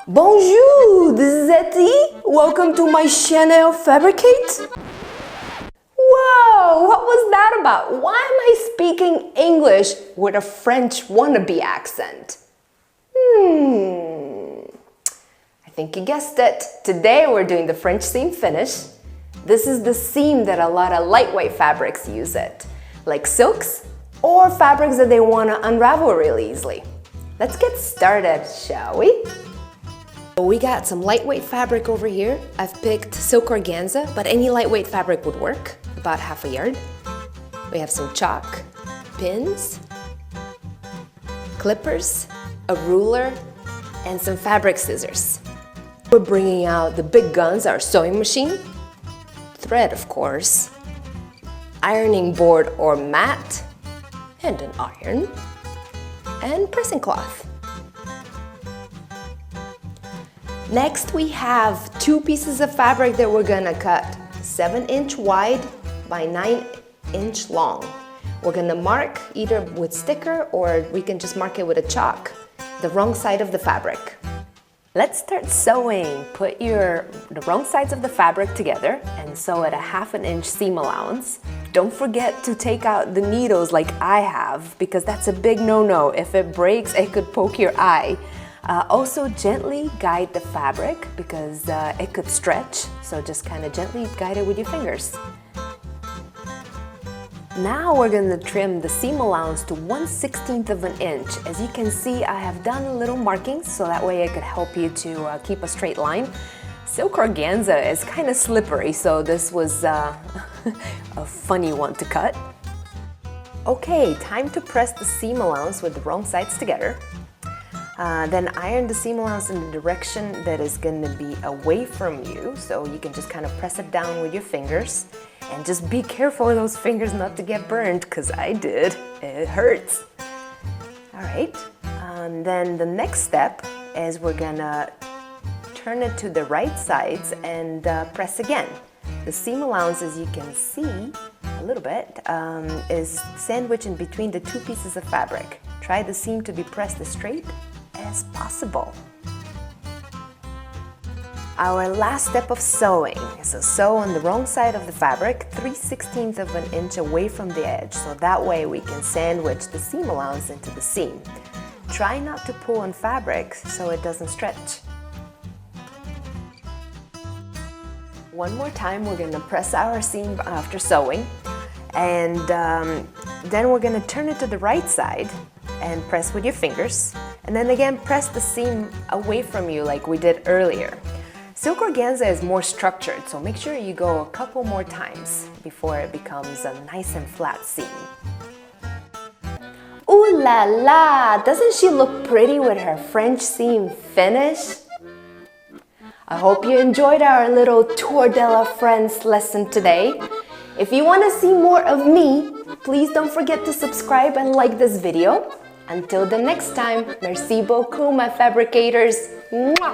Bonjour, this is Eti. Welcome to my Chanel Fabricate. Whoa, what was that about? Why am I speaking English with a French wannabe accent? I think you guessed it. Today we're doing the French seam finish. This is the seam that a lot of lightweight fabrics use it, like silks or fabrics that they want to unravel really easily. Let's get started, shall we? We got some lightweight fabric over here. I've picked silk organza, but any lightweight fabric would work, about half a yard. We have some chalk, pins, clippers, a ruler, and some fabric scissors. We're bringing out the big guns, our sewing machine, thread of course, ironing board or mat, and an iron, and pressing cloth. Next we have two pieces of fabric that we're gonna cut 7-inch wide by 9-inch long. We're gonna mark either with sticker or we can just mark it with a chalk, the wrong side of the fabric. Let's start sewing. Put the wrong sides of the fabric together and sew at a 1/2 inch seam allowance. Don't forget to take out the needles like I have, because that's a big no-no. If it breaks, it could poke your eye. Also gently guide the fabric because it could stretch, so just kind of gently guide it with your fingers. Now we're going to trim the seam allowance to 1/16 of an inch. As you can see, I have done a little markings so that way I could help you to keep a straight line. Silk organza is kind of slippery, so this was a funny one to cut. Okay, time to press the seam allowance with the wrong sides together. Then iron the seam allowance in the direction that is going to be away from you, so you can just kind of press it down with your fingers. And just be careful with those fingers not to get burned, because I did. It hurts. Alright, then the next step is we're gonna turn it to the right sides and press again. The seam allowance, as you can see a little bit, is sandwiched in between the two pieces of fabric. Try the seam to be pressed as straight as possible. Our last step of sewing is to sew on the wrong side of the fabric 3/16 of an inch away from the edge, so that way we can sandwich the seam allowance into the seam. Try not to pull on fabric so it doesn't stretch. One more time we're going to press our seam after sewing, and then we're going to turn it to the right side and press with your fingers, and then again press the seam away from you like we did earlier. Silk organza is more structured, so make sure you go a couple more times before it becomes a nice and flat seam. Ooh la la! Doesn't she look pretty with her French seam finish? I hope you enjoyed our little Tour de la France lesson today. If you want to see more of me, please don't forget to subscribe and like this video. Until the next time, merci beaucoup, my fabricators. Mwah!